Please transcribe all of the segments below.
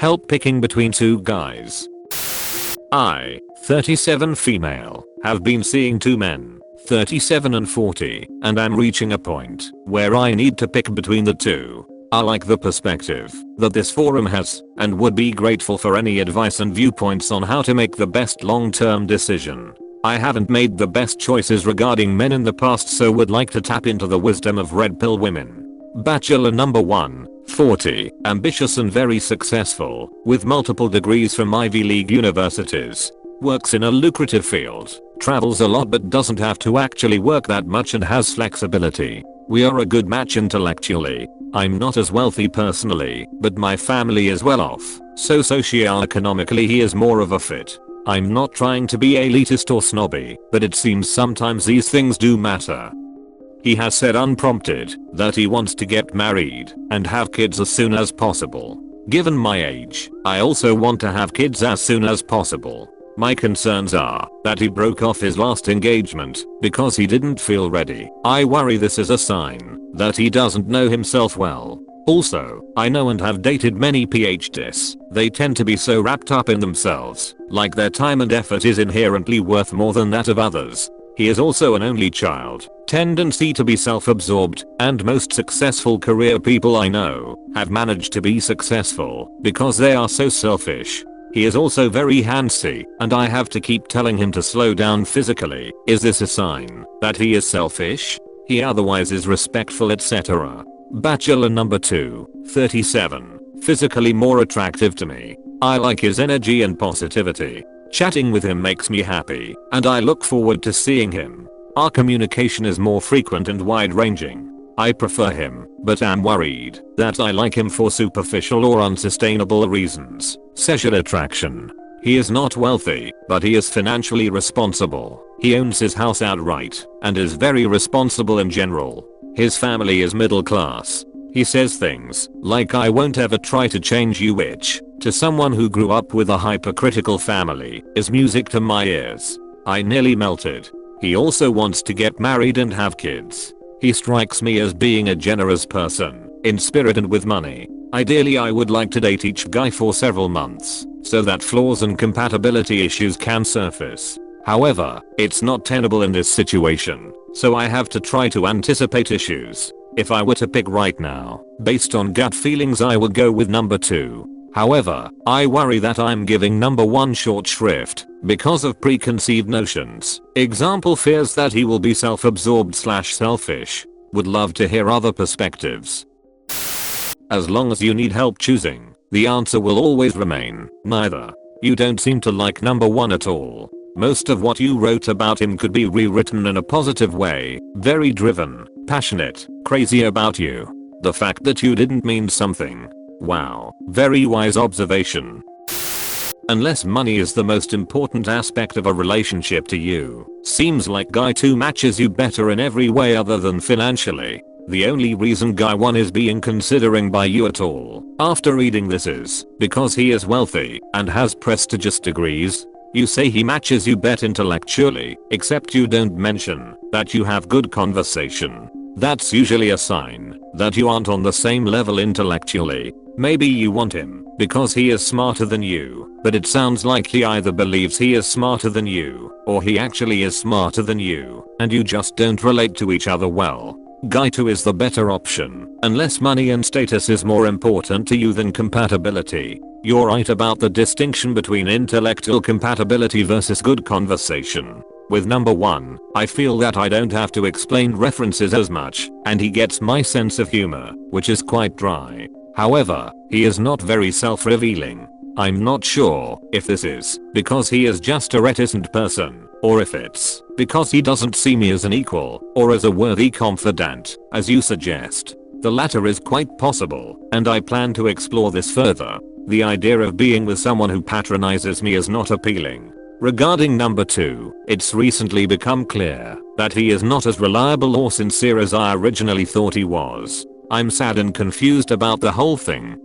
Help picking between two guys. I, 37 female, have been seeing two men, 37 and 40, and I'm reaching a point where I need to pick between the two. I like the perspective that this forum has and would be grateful for any advice and viewpoints on how to make the best long-term decision. I haven't made the best choices regarding men in the past, so would like to tap into the wisdom of red pill women. Bachelor number 1, 40, ambitious and very successful, with multiple degrees from Ivy League universities. Works in a lucrative field, travels a lot but doesn't have to actually work that much and has flexibility. We are a good match intellectually. I'm not as wealthy personally, but my family is well off, so socioeconomically he is more of a fit. I'm not trying to be elitist or snobby, but it seems sometimes these things do matter. He has said unprompted that he wants to get married and have kids as soon as possible. Given my age, I also want to have kids as soon as possible. My concerns are that he broke off his last engagement because he didn't feel ready. I worry this is a sign that he doesn't know himself well. Also, I know and have dated many PhDs. They tend to be so wrapped up in themselves, like their time and effort is inherently worth more than that of others. He is also an only child, tendency to be self-absorbed, and most successful career people I know have managed to be successful because they are so selfish. He is also very handsy, and I have to keep telling him to slow down physically. Is this a sign that he is selfish? He otherwise is respectful, etc. Bachelor number 2, 37, physically more attractive to me. I like his energy and positivity. Chatting with him makes me happy, and I look forward to seeing him. Our communication is more frequent and wide-ranging. I prefer him, but am worried that I like him for superficial or unsustainable reasons. Sexual attraction. He is not wealthy, but he is financially responsible. He owns his house outright and is very responsible in general. His family is middle class. He says things like "I won't ever try to change you," which, to someone who grew up with a hypercritical family, is music to my ears. I nearly melted. He also wants to get married and have kids. He strikes me as being a generous person, in spirit and with money. Ideally, I would like to date each guy for several months, so that flaws and compatibility issues can surface. However, it's not tenable in this situation, so I have to try to anticipate issues. If I were to pick right now, based on gut feelings, I would go with number 2. However, I worry that I'm giving number 1 short shrift because of preconceived notions. Example, fears that he will be self-absorbed / selfish. Would love to hear other perspectives. As long as you need help choosing, the answer will always remain neither. You don't seem to like number 1 at all. Most of what you wrote about him could be rewritten in a positive way. Very driven, passionate, crazy about you. The fact that you didn't mean something. Wow, very wise observation. Unless money is the most important aspect of a relationship to you, seems like guy 2 matches you better in every way other than financially. The only reason guy 1 is being considering by you at all after reading this is because he is wealthy and has prestigious degrees. You say he matches you better intellectually, except you don't mention that you have good conversation. That's usually a sign that you aren't on the same level intellectually. Maybe you want him because he is smarter than you, but it sounds like he either believes he is smarter than you, or he actually is smarter than you, and you just don't relate to each other well. Guy 2 is the better option, unless money and status is more important to you than compatibility. You're right about the distinction between intellectual compatibility versus good conversation. With number 1, I feel that I don't have to explain references as much, and he gets my sense of humor, which is quite dry. However, he is not very self-revealing. I'm not sure if this is because he is just a reticent person, or if it's because he doesn't see me as an equal or as a worthy confidant, as you suggest. The latter is quite possible, and I plan to explore this further. The idea of being with someone who patronizes me is not appealing. Regarding number 2, it's recently become clear that he is not as reliable or sincere as I originally thought he was. I'm sad and confused about the whole thing.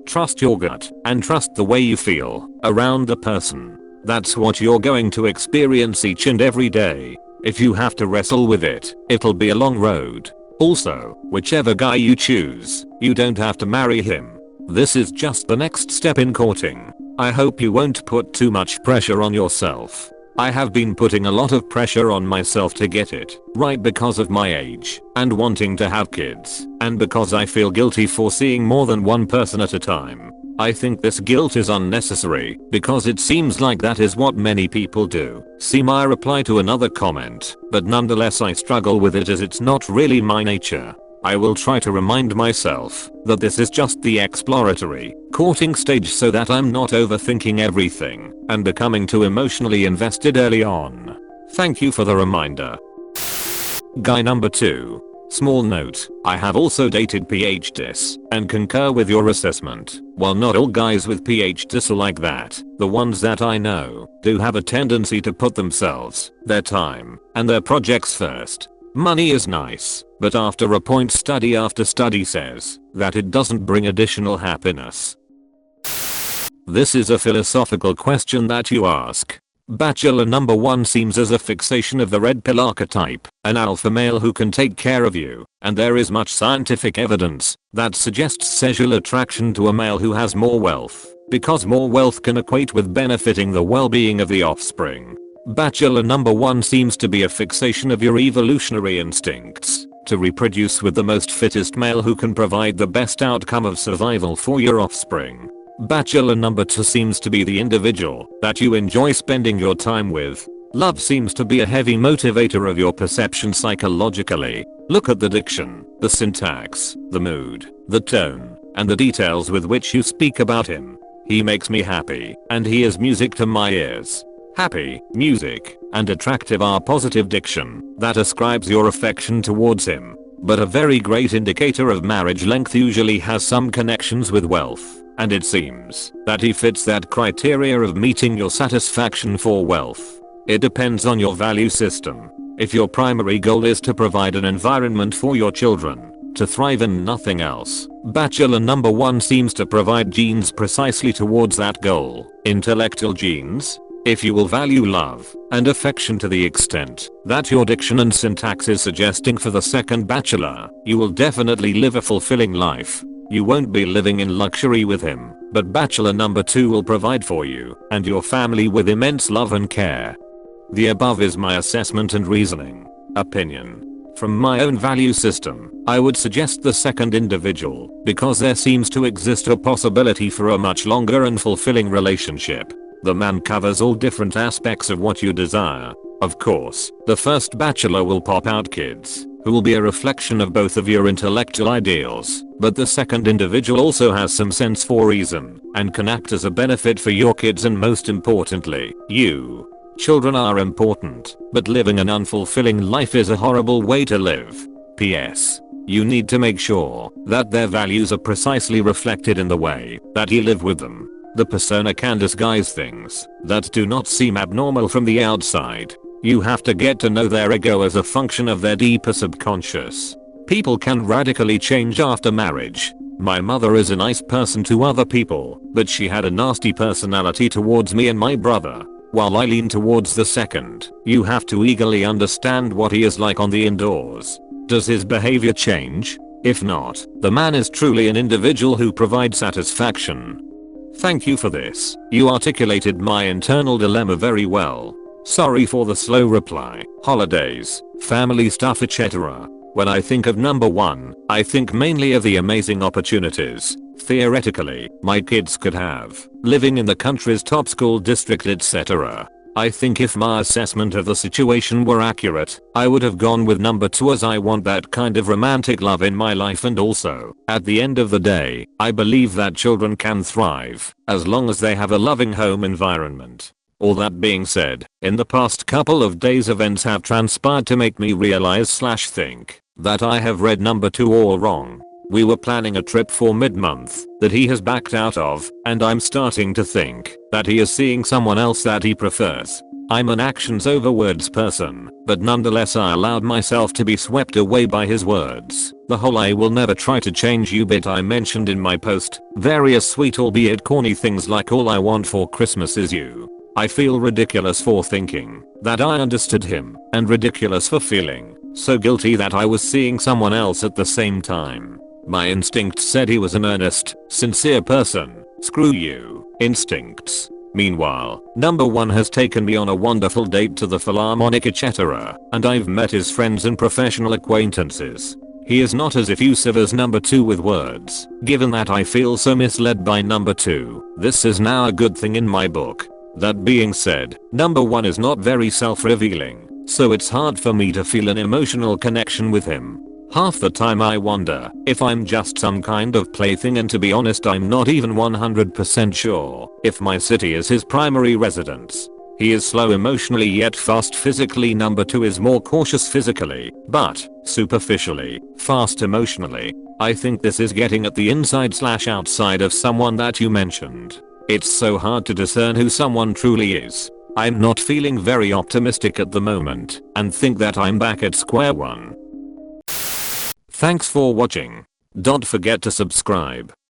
Trust your gut and trust the way you feel around the person. That's what you're going to experience each and every day. If you have to wrestle with it, it'll be a long road. Also, whichever guy you choose, you don't have to marry him. This is just the next step in courting. I hope you won't put too much pressure on yourself. I have been putting a lot of pressure on myself to get it right because of my age and wanting to have kids, and because I feel guilty for seeing more than one person at a time. I think this guilt is unnecessary because it seems like that is what many people do. See my reply to another comment, but nonetheless I struggle with it as it's not really my nature. I will try to remind myself that this is just the exploratory, courting stage so that I'm not overthinking everything and becoming too emotionally invested early on. Thank you for the reminder. Guy number 2. Small note, I have also dated PhDs and concur with your assessment. While not all guys with PhDs are like that, the ones that I know do have a tendency to put themselves, their time, and their projects first. Money is nice, but after a point study after study says that it doesn't bring additional happiness. This is a philosophical question that you ask. Bachelor number 1 seems as a fixation of the red pill archetype, an alpha male who can take care of you, and there is much scientific evidence that suggests sexual attraction to a male who has more wealth, because more wealth can equate with benefiting the well-being of the offspring. Bachelor number 1 seems to be a fixation of your evolutionary instincts to reproduce with the most fittest male who can provide the best outcome of survival for your offspring. Bachelor number 2 seems to be the individual that you enjoy spending your time with. Love seems to be a heavy motivator of your perception psychologically. Look at the diction, the syntax, the mood, the tone, and the details with which you speak about him. He makes me happy, and he is music to my ears. Happy, music, and attractive are positive diction that ascribes your affection towards him. But a very great indicator of marriage length usually has some connections with wealth, and it seems that he fits that criteria of meeting your satisfaction for wealth. It depends on your value system. If your primary goal is to provide an environment for your children to thrive in, nothing else, Bachelor number 1 seems to provide genes precisely towards that goal. Intellectual genes. If you will value love and affection to the extent that your diction and syntax is suggesting for the second bachelor, you will definitely live a fulfilling life. You won't be living in luxury with him, but bachelor number 2 will provide for you and your family with immense love and care. The above is my assessment and reasoning. Opinion. From my own value system, I would suggest the second individual because there seems to exist a possibility for a much longer and fulfilling relationship. The man covers all different aspects of what you desire. Of course, the first bachelor will pop out kids, who will be a reflection of both of your intellectual ideals, but the second individual also has some sense for reason, and can act as a benefit for your kids, and most importantly, you. Children are important, but living an unfulfilling life is a horrible way to live. P.S. You need to make sure that their values are precisely reflected in the way that you live with them. The persona can disguise things that do not seem abnormal from the outside. You have to get to know their ego as a function of their deeper subconscious. People can radically change after marriage. My mother is a nice person to other people, but she had a nasty personality towards me and my brother. While I lean towards the second, you have to eagerly understand what he is like on the indoors. Does his behavior change? If not, the man is truly an individual who provides satisfaction. Thank you for this. You articulated my internal dilemma very well. Sorry for the slow reply. Holidays, family stuff, etc. When I think of number 1, I think mainly of the amazing opportunities, theoretically, my kids could have, living in the country's top school district, etc. I think if my assessment of the situation were accurate, I would have gone with number 2, as I want that kind of romantic love in my life, and also, at the end of the day, I believe that children can thrive as long as they have a loving home environment. All that being said, in the past couple of days events have transpired to make me realize/think that I have read number 2 all wrong. We were planning a trip for mid-month that he has backed out of, and I'm starting to think that he is seeing someone else that he prefers. I'm an actions over words person, but nonetheless I allowed myself to be swept away by his words. The whole "I will never try to change you" bit I mentioned in my post, various sweet albeit corny things like "all I want for Christmas is you." I feel ridiculous for thinking that I understood him, and ridiculous for feeling so guilty that I was seeing someone else at the same time. My instinct said he was an earnest, sincere person. Screw you, instincts. Meanwhile, number 1 has taken me on a wonderful date to the Philharmonic etc. and I've met his friends and professional acquaintances. He is not as effusive as number 2 with words. Given that I feel so misled by number 2, this is now a good thing in my book. That being said, number 1 is not very self-revealing, so it's hard for me to feel an emotional connection with him. Half the time I wonder if I'm just some kind of plaything, and to be honest I'm not even 100% sure if my city is his primary residence. He is slow emotionally yet fast physically. Number 2 is more cautious physically, but, superficially, fast emotionally. I think this is getting at the inside/outside of someone that you mentioned. It's so hard to discern who someone truly is. I'm not feeling very optimistic at the moment, and think that I'm back at square one. Thanks for watching. Don't forget to subscribe.